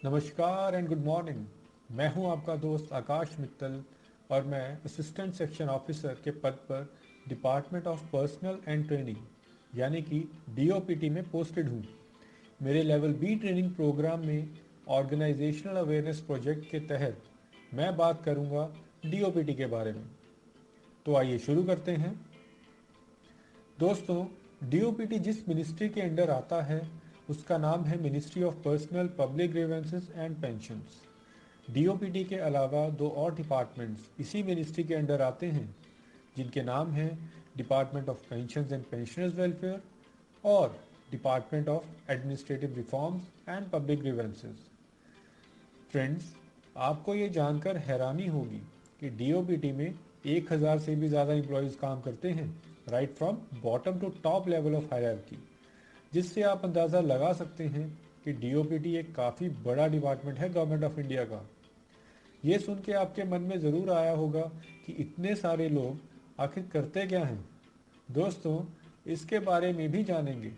नमस्कार and good morning. मैं हूं आपका दोस्त आकाश मित्तल और मैं असिस्टेंट सेक्शन ऑफिसर के पद पर department of personal and training यानी कि डीओपीटी में पोस्टेड हूं। मेरे लेवल बी ट्रेनिंग प्रोग्राम में ऑर्गेनाइजेशनल अवेयरनेस प्रोजेक्ट के तहत मैं बात करूंगा डीओपीटी के बारे में। तो आइए शुरू करते हैं। दोस्तों, डीओपीटी जिस मिनिस्ट्री के अंडर आता है उसका नाम है ministry of personnel public grievances and pensions. DOPT के अलावा दो और डिपार्टमेंट्स इसी मिनिस्ट्री के अंडर आते हैं जिनके नाम हैं department of pensions and pensioners welfare और department of administrative reforms and public grievances. Friends, आपको ये जानकर हैरानी होगी कि डीओपीटी में 1000 से भी ज़्यादा एम्प्लॉयज़ काम करते हैं, right from bottom to top level of hierarchy. जिससे आप अंदाज़ा लगा सकते हैं कि डीओपीटी एक काफ़ी बड़ा डिपार्टमेंट है गवर्नमेंट ऑफ इंडिया का। ये सुन के आपके मन में ज़रूर आया होगा कि इतने सारे लोग आखिर करते क्या हैं। दोस्तों, इसके बारे में भी जानेंगे,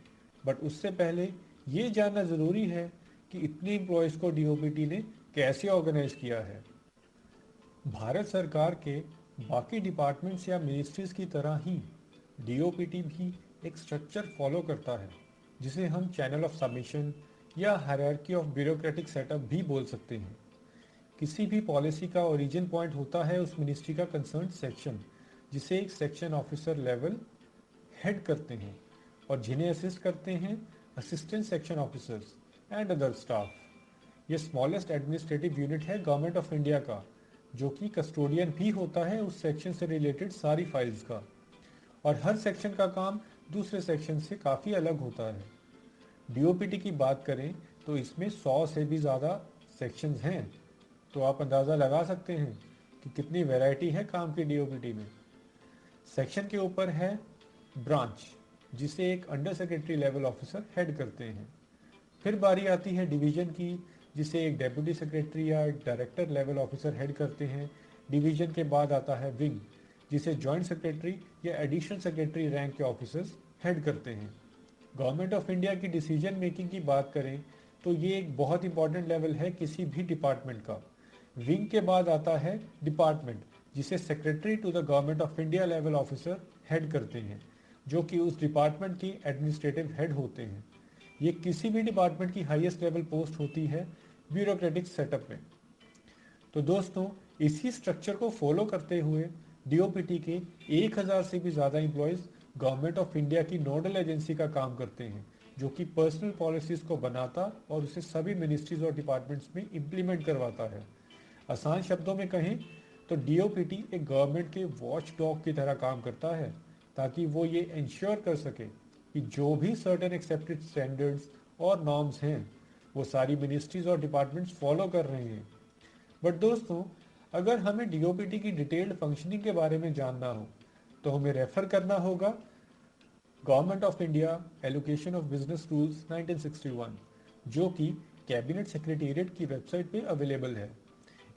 बट उससे पहले ये जानना ज़रूरी है कि इतने एम्प्लॉयज़ को डीओपीटी ने कैसे ऑर्गेनाइज किया है। भारत सरकार के बाकी डिपार्टमेंट्स या मिनिस्ट्रीज़ की तरह ही डीओपीटी भी एक स्ट्रक्चर फॉलो करता है जिसे हम चैनल ऑफ सबमिशन या हायरार्की ऑफ ब्यूरोक्रेटिक सेटअप भी बोल सकते हैं। किसी भी पॉलिसी का ओरिजिन पॉइंट होता है उस मिनिस्ट्री का कंसर्न सेक्शन, जिसे एक सेक्शन ऑफिसर लेवल हेड करते हैं और जिन्हें असिस्ट करते हैं assistant section officers and other staff. ये स्मॉलेस्ट एडमिनिस्ट्रेटिव यूनिट है गवर्नमेंट ऑफ इंडिया का, जो कि कस्टोडियन भी होता है उस सेक्शन से रिलेटेड सारी फाइल्स का। और हर सेक्शन का काम दूसरे सेक्शन से काफ़ी अलग होता है। डीओपीटी की बात करें तो इसमें 100 से भी ज़्यादा सेक्शंस हैं। तो आप अंदाज़ा लगा सकते हैं कि कितनी वैरायटी है काम की डीओपीटी में। सेक्शन के ऊपर है ब्रांच, जिसे एक under secretary level officer head करते हैं। फिर बारी आती है डिवीजन की, जिसे एक डेप्यूटी सेक्रेटरी या डायरेक्टर लेवल ऑफिसर हेड करते हैं। डिवीजन के बाद आता है विंग, जिसे जॉइंट सेक्रेटरी या एडिशनल सेक्रेटरी रैंक के ऑफिसर्स हेड करते हैं। गवर्नमेंट ऑफ इंडिया की डिसीजन मेकिंग की बात करें तो ये एक बहुत इंपॉर्टेंट लेवल है किसी भी डिपार्टमेंट का। विंग के बाद आता है डिपार्टमेंट, जिसे secretary to the government of India level officer head करते हैं, जो कि उस डिपार्टमेंट की एडमिनिस्ट्रेटिव हेड होते हैं। ये किसी भी डिपार्टमेंट की हाईएस्ट लेवल पोस्ट होती है ब्यूरोक्रेटिक सेटअप में। तो दोस्तों, इसी स्ट्रक्चर को फॉलो करते हुए डीओपीटी के 1000 से भी ज़्यादा एम्प्लॉयज़ गवर्नमेंट ऑफ इंडिया की नोडल एजेंसी का काम करते हैं, जो कि पर्सनल पॉलिसीज़ को बनाता और उसे सभी मिनिस्ट्रीज और डिपार्टमेंट्स में इम्प्लीमेंट करवाता है। आसान शब्दों में कहें तो डीओपीटी एक गवर्नमेंट के वॉच डॉग की तरह काम करता है, ताकि वो ये इंश्योर कर सके कि जो भी सर्टेन एक्सेप्टेड स्टैंडर्ड्स और नॉर्म्स हैं वो सारी मिनिस्ट्रीज और डिपार्टमेंट्स फॉलो कर रहे हैं। बट दोस्तों, अगर हमें डीओपीटी की डिटेल्ड फंक्शनिंग के बारे में जानना हो तो हमें रेफर करना होगा government of India allocation of business rules 1961, जो कि कैबिनेट सेक्रेटेरिएट की वेबसाइट पे अवेलेबल है।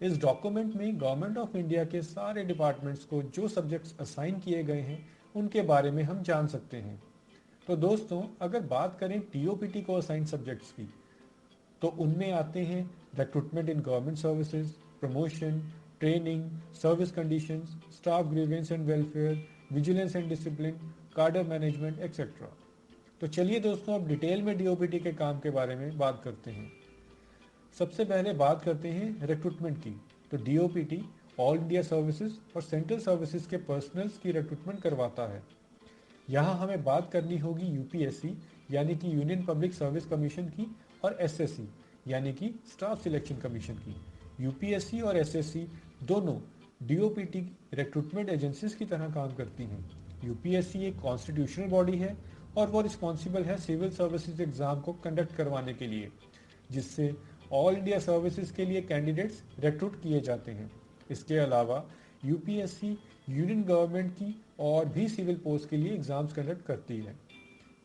इस डॉक्यूमेंट में गवर्नमेंट ऑफ इंडिया के सारे डिपार्टमेंट्स को जो सब्जेक्ट्स असाइन किए गए हैं उनके बारे में हम जान सकते हैं। तो दोस्तों, अगर बात करें टीओपीटी को असाइन सब्जेक्ट्स की, तो उनमें आते हैं recruitment in government services, promotion, training, service conditions, staff grievance and welfare, vigilance and discipline, कार्डर मैनेजमेंट एक्सेट्रा। तो चलिए दोस्तों, अब डिटेल में डीओपीटी के काम के बारे में बात करते हैं। सबसे पहले बात करते हैं रिक्रूटमेंट की। तो डीओपीटी ऑल इंडिया सर्विसेज और सेंट्रल सर्विसेज के पर्सनल्स की रिक्रूटमेंट करवाता है। यहाँ हमें बात करनी होगी यूपीएससी यानी कि यूनियन पब्लिक सर्विस कमीशन की, और एसएससी यानी कि स्टाफ सिलेक्शन कमीशन की। यूपीएससी और एसएससी दोनों डीओपीटी रिक्रूटमेंट एजेंसीज की तरह काम करती हैं। यूपीएससी एक कॉन्स्टिट्यूशनल बॉडी है और वो रिस्पॉन्सिबल है सिविल सर्विसेज एग्जाम को कंडक्ट करवाने के लिए, जिससे ऑल इंडिया सर्विसेज के लिए कैंडिडेट्स रिक्रूट किए जाते हैं। इसके अलावा यूपीएससी यूनियन गवर्नमेंट की और भी सिविल पोस्ट के लिए एग्जाम्स कंडक्ट करती है।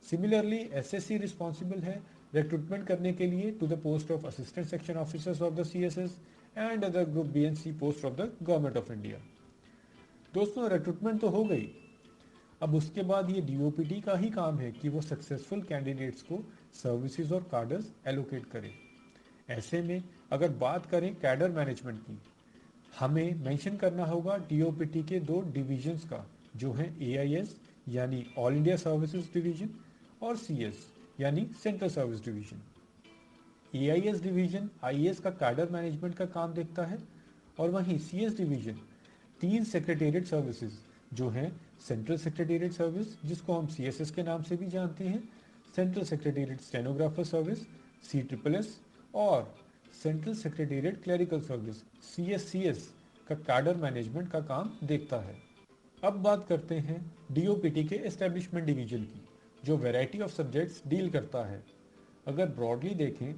सिमिलरली एसएससी रिस्पॉन्सिबल है रिक्रूटमेंट करने के लिए to the post of assistant section officers of the CSS and other group B and C post of the government of India. दोस्तों, रिक्रूटमेंट तो हो गई। अब उसके बाद ये डीओपीटी का ही काम है कि वो सक्सेसफुल कैंडिडेट्स को सर्विसेज और कार्डर्स एलोकेट करे। ऐसे में अगर बात करें कैडर मैनेजमेंट की, हमें मेंशन करना होगा डीओपीटी के दो डिविजन्स का, जो हैं एआईएस यानी ऑल इंडिया सर्विसेज डिवीजन और सीएस यानी central service division. AIS division IAS का कैडर मैनेजमेंट का काम देखता है और वहीं सीएस डिवीजन तीन सेक्रेटेरिएट सर्विसेज जो हैं सेंट्रल सेक्रेटेरिएट सर्विस जिसको हम सीएसएस के नाम से भी जानते हैं, central secretariat stenographer service CSS और central secretariat clerical service CSCS का कैडर मैनेजमेंट का काम देखता है। अब बात करते हैं डीओपीटी के एस्टेब्लिशमेंट डिवीजन की, जो वैरायटी ऑफ सब्जेक्ट्स डील करता है। अगर ब्रॉडली देखें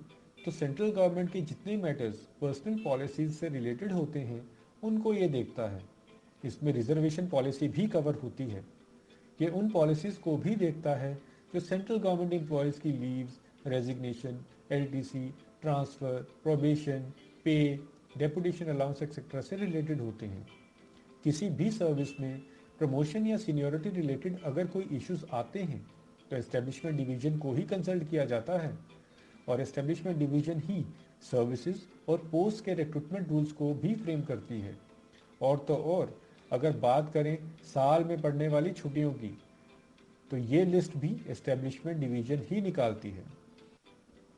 तो सेंट्रल गवर्नमेंट के जितने मैटर्स पर्सनल पॉलिसीज से रिलेटेड होते हैं उनको ये देखता है। इसमें रिजर्वेशन पॉलिसी भी कवर होती है। ये उन पॉलिसीज को भी देखता है जो सेंट्रल गवर्नमेंट एम्प्लॉयज़ की leaves, resignation, LTC, transfer, probation, पे, डेपुटेशन अलाउंस एक्सेट्रा से रिलेटेड होते हैं। किसी भी सर्विस में प्रमोशन या सीनियरिटी रिलेटेड अगर कोई इश्यूज आते हैं तो एस्टेब्लिशमेंट डिवीजन को ही कंसल्ट किया जाता है और एस्टेब्लिशमेंट डिवीजन ही सर्विसेज और पोस्ट के रिक्रूटमेंट रूल्स को भी फ्रेम करती है। और तो और अगर बात करें साल में पड़ने वाली छुट्टियों की, तो ये लिस्ट भी एस्टेब्लिशमेंट डिवीजन ही निकालती है।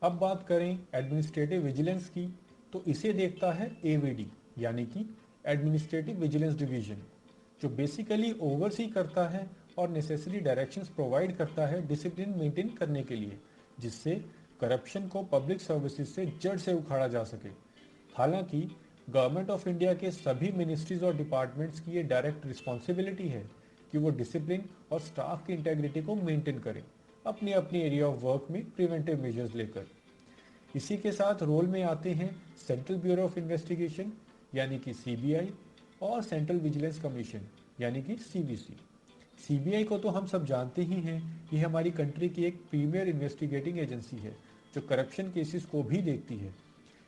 अब बात करें एडमिनिस्ट्रेटिव विजिलेंस की, तो इसे देखता है एवीडी यानी कि एडमिनिस्ट्रेटिव विजिलेंस डिवीजन, जो बेसिकली ओवरसी करता है और नेसेसरी डायरेक्शंस प्रोवाइड करता है डिसिप्लिन मेंटेन करने के लिए, जिससे करप्शन को पब्लिक सर्विसेज से जड़ से उखाड़ा जा सके। हालांकि गवर्नमेंट ऑफ इंडिया के सभी मिनिस्ट्रीज और डिपार्टमेंट्स की ये डायरेक्ट रिस्पॉन्सिबिलिटी है कि वो डिसिप्लिन और स्टाफ की इंटेग्रिटी को मेंटेन करें अपने अपने एरिया ऑफ वर्क में प्रिवेंटिव मेजर्स लेकर। इसी के साथ रोल में आते हैं सेंट्रल ब्यूरो ऑफ इन्वेस्टिगेशन यानी कि सीबीआई और सेंट्रल विजिलेंस कमीशन यानी कि सीवीसी। सीबीआई को तो हम सब जानते ही हैं, ये हमारी कंट्री की एक प्रीमियर इन्वेस्टिगेटिंग एजेंसी है जो करप्शन केसेस को भी देखती है।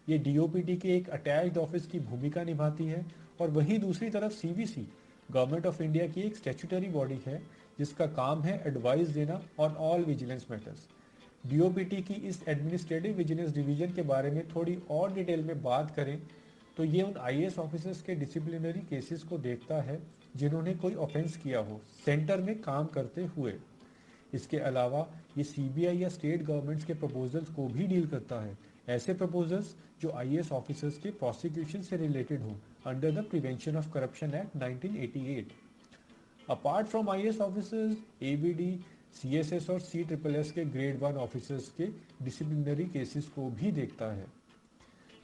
ये डीओपीटी के एक अटैच्ड ऑफिस की भूमिका निभाती है और वहीं दूसरी तरफ सीवीसी गवर्नमेंट ऑफ इंडिया की एक स्टैट्यूटरी बॉडी है जिसका काम है एडवाइस देना on all vigilance matters. DOPT की इस एडमिनिस्ट्रेटिव विजिलेंस डिवीजन के बारे में थोड़ी और डिटेल में बात करें तो ये उन आईएएस ऑफिसर्स के डिसिप्लिनरी केसेस को देखता है जिन्होंने कोई ऑफेंस किया हो सेंटर में काम करते हुए। इसके अलावा ये सीबीआई या स्टेट गवर्नमेंट्स के प्रपोजल्स को भी डील करता है, ऐसे प्रपोजल्स जो आईएएस ऑफिसर्स के प्रोसिक्यूशन से रिलेटेड हो under the prevention of corruption act 1988। Apart from IAS officers, ABD, CSS और सीएसएस के ग्रेड 1 ऑफिसर्स के डिसिप्लिनरी केसेस को भी देखता है।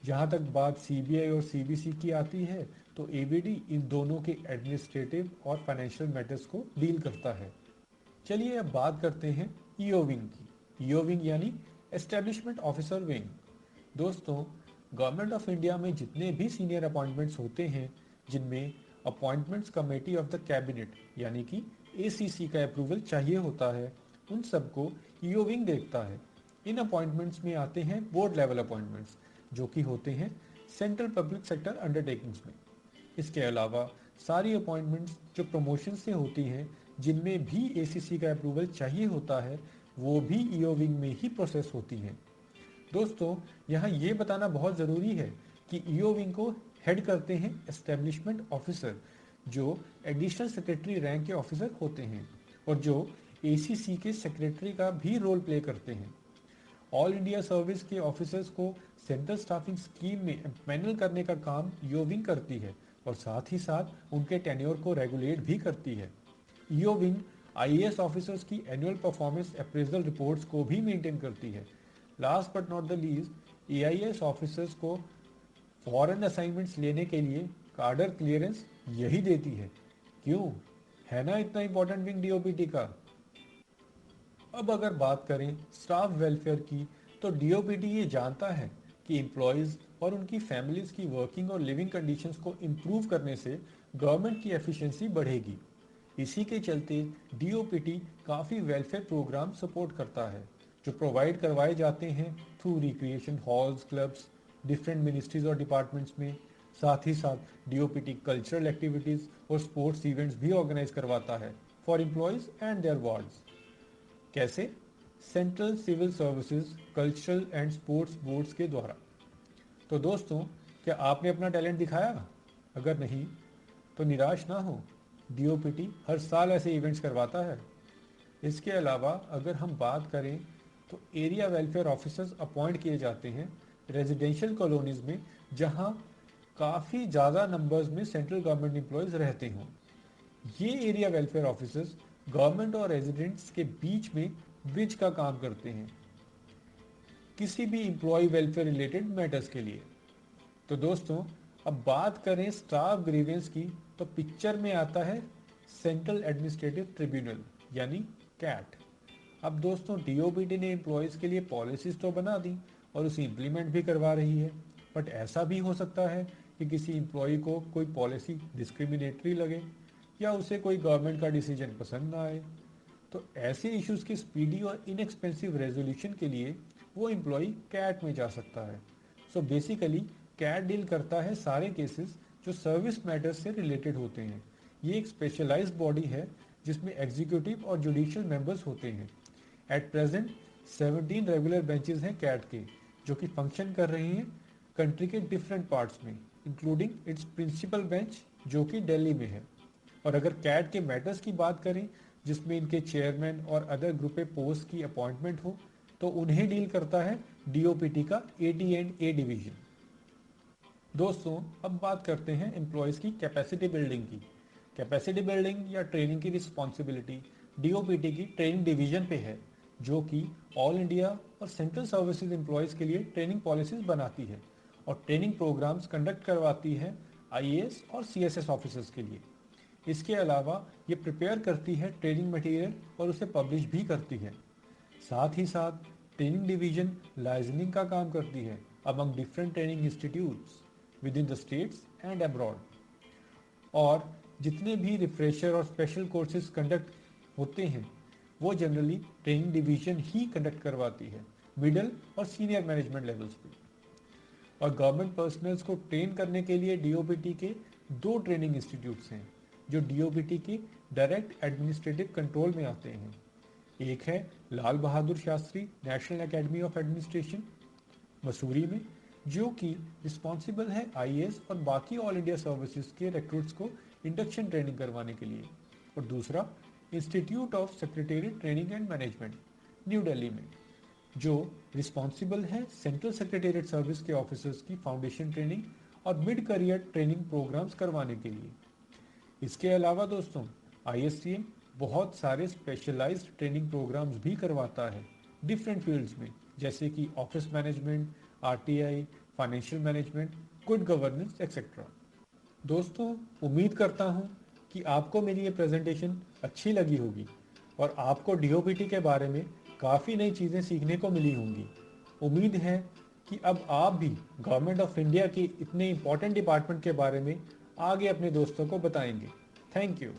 जहाँ तक बात सीबीआई और सीबीसी की आती है तो एबीडी इन दोनों के एडमिनिस्ट्रेटिव और फाइनेंशियल मैटर्स को डील करता है। चलिए अब बात करते हैं ईओ विंग की। ईओ विंग यानी एस्टेब्लिशमेंट ऑफिसर विंग। दोस्तों, गवर्नमेंट ऑफ इंडिया में जितने भी सीनियर अपॉइंटमेंट्स होते हैं जिनमें appointments committee of the cabinet यानी कि एसीसी का अप्रूवल चाहिए होता है, उन सबको ईओ विंग देखता है। इन अपॉइंटमेंट्स में आते हैं बोर्ड लेवल अपॉइंटमेंट्स जो कि होते हैं सेंट्रल पब्लिक सेक्टर अंडरटेकिंग्स में। इसके अलावा सारी अपॉइंटमेंट्स जो प्रमोशन से होती हैं जिनमें भी एसीसी का अप्रूवल चाहिए होता है वो भी ईओ विंग में ही प्रोसेस होती हैं। दोस्तों, यहाँ ये बताना बहुत ज़रूरी है कि ईओ विंग को हेड करते हैं एस्टेब्लिशमेंट ऑफिसर जो एडिशनल सेक्रेटरी रैंक के ऑफिसर होते हैं और जो एसीसी के सेक्रेटरी का भी रोल प्ले करते हैं। ऑल इंडिया सर्विस के ऑफिसर्स को सेंट्रल स्टाफिंग स्कीम में पैनल करने का काम ईओ विंग करती है और साथ ही साथ उनके टेन्योर को रेगुलेट भी करती है। ईओ विंग आईएएस ऑफिसर्स की एनुअल परफॉर्मेंस अप्रेजल रिपोर्ट्स को भी मेंटेन करती है। Last but not the least, AIAS officers को फॉरेन असाइनमेंट्स लेने के लिए कार्डर क्लियरेंस यही देती है। क्यों है ना इतना इंपॉर्टेंट विंग डीओपीटी का। अब अगर बात करें स्टाफ वेलफेयर की तो डीओपीटी ये जानता है कि एम्प्लॉयज़ और उनकी फैमिलीज़ की वर्किंग और लिविंग कंडीशंस को इम्प्रूव करने से गवर्नमेंट की एफिशिएंसी बढ़ेगी। इसी के चलते डीओपीटी काफ़ी वेलफेयर प्रोग्राम सपोर्ट करता है जो प्रोवाइड करवाए जाते हैं through recreation halls, clubs, different ministries और डिपार्टमेंट्स में। साथ ही साथ डीओपीटी कल्चरल एक्टिविटीज़ और स्पोर्ट्स इवेंट्स भी ऑर्गेनाइज करवाता है for employees and their wards. कैसे? Central civil services cultural and sports boards के द्वारा। तो दोस्तों, क्या आपने अपना टैलेंट दिखाया? अगर नहीं तो निराश ना हो, डीओपीटी हर साल ऐसे इवेंट्स करवाता है। इसके अलावा अगर हम बात करें तो एरिया वेलफेयर ऑफिसर्स अपॉइंट किए जाते हैं रेजिडेंशियल कॉलोनीज़ में, जहां काफ़ी ज़्यादा नंबर्स में सेंट्रल गवर्नमेंट एम्प्लॉयज़ रहते हों। ये एरिया वेलफेयर ऑफिसर्स गवर्नमेंट और रेजिडेंट्स के बीच में ब्रिज का काम करते हैं किसी भी एम्प्लॉय वेलफेयर रिलेटेड मैटर्स के लिए। तो दोस्तों, अब बात करें स्टाफ ग्रीवेंस की, तो पिक्चर में आता है सेंट्रल एडमिनिस्ट्रेटिव ट्रिब्यूनल यानी कैट। अब दोस्तों, डीओपीटी ने एम्प्लॉयज़ के लिए पॉलिसीज तो बना दी और उसे इम्प्लीमेंट भी करवा रही है, बट ऐसा भी हो सकता है कि किसी एम्प्लॉय को कोई पॉलिसी डिस्क्रिमिनेटरी लगे या उसे कोई गवर्नमेंट का डिसीजन पसंद ना आए। तो ऐसे इश्यूज की स्पीडी और इनएक्सपेंसिव रेजोल्यूशन के लिए वो एम्प्लॉय कैट में जा सकता है। सो बेसिकली कैट डील करता है सारे केसेस जो सर्विस मैटर्स से रिलेटेड होते हैं। ये एक स्पेशलाइज्ड बॉडी है जिसमें एग्जीक्यूटिव और जुडिशियल मेंबर्स होते हैं। एट प्रेजेंट 17 रेगुलर बेंचेस हैं कैट के, जो कि फंक्शन कर रहे हैं कंट्री के डिफरेंट पार्ट्स में, इंक्लूडिंग इट्स प्रिंसिपल बेंच जो कि दिल्ली में है। और अगर कैट के मैटर्स की बात करें जिसमें इनके चेयरमैन और अदर ग्रुप पोस्ट की अपॉइंटमेंट हो, तो उन्हें डील करता है डीओपीटी का एटी एंड ए डिवीजन। दोस्तों, अब बात करते हैं एम्प्लॉयज़ की कैपेसिटी बिल्डिंग की। कैपेसिटी बिल्डिंग या ट्रेनिंग की रिस्पॉन्सिबिलिटी डीओपीटी की ट्रेनिंग डिवीजन पे है, जो कि ऑल इंडिया और सेंट्रल सर्विसेज एम्प्लॉयज़ के लिए ट्रेनिंग पॉलिसीज बनाती है और ट्रेनिंग प्रोग्राम्स कंडक्ट करवाती है आईएएस और सीएसएस ऑफिसर्स के लिए। इसके अलावा ये प्रिपेयर करती है ट्रेनिंग मटेरियल और उसे पब्लिश भी करती है। साथ ही साथ ट्रेनिंग डिवीजन लाइजनिंग का काम करती है among different training institutes with in the states and abroad. और जितने भी रिफ्रेशर और स्पेशल कोर्सेज कंडक्ट होते हैं वो जनरली ट्रेनिंग डिवीजन ही कंडक्ट करवाती है मिडिल और सीनियर मैनेजमेंट लेवल्स पे। और गवर्नमेंट पर्सनल्स को ट्रेन करने के लिए डीओपीटी के दो ट्रेनिंग इंस्टीट्यूट्स हैं जो डीओपीटी के डायरेक्ट एडमिनिस्ट्रेटिव कंट्रोल में आते हैं। एक है Lal Bahadur Shastri national academy of administration Mussoorie में, जो कि रिस्पॉन्सिबल है आईएएस और बाकी ऑल इंडिया सर्विसेज के रिक्रूट्स को इंडक्शन ट्रेनिंग करवाने के लिए। और दूसरा institute of secretariat training and management new Delhi में, जो रिस्पॉन्सिबल है सेंट्रल सेक्रेटेरिएट सर्विस के ऑफिसर्स की फाउंडेशन ट्रेनिंग और मिड करियर ट्रेनिंग प्रोग्राम्स करवाने के लिए। इसके अलावा दोस्तों, आईएसटीएम बहुत सारे स्पेशलाइज्ड ट्रेनिंग प्रोग्राम्स भी करवाता है डिफरेंट फील्ड्स में, जैसे कि office management, RTI, financial management, good governance etcetera. दोस्तों, उम्मीद करता हूँ कि आपको मेरी ये प्रेजेंटेशन अच्छी लगी होगी और आपको डीओपीटी के बारे में काफ़ी नई चीज़ें सीखने को मिली होंगी। उम्मीद है कि अब आप भी गवर्नमेंट ऑफ इंडिया के इतने इम्पॉर्टेंट डिपार्टमेंट के बारे में आगे अपने दोस्तों को बताएंगे। Thank you.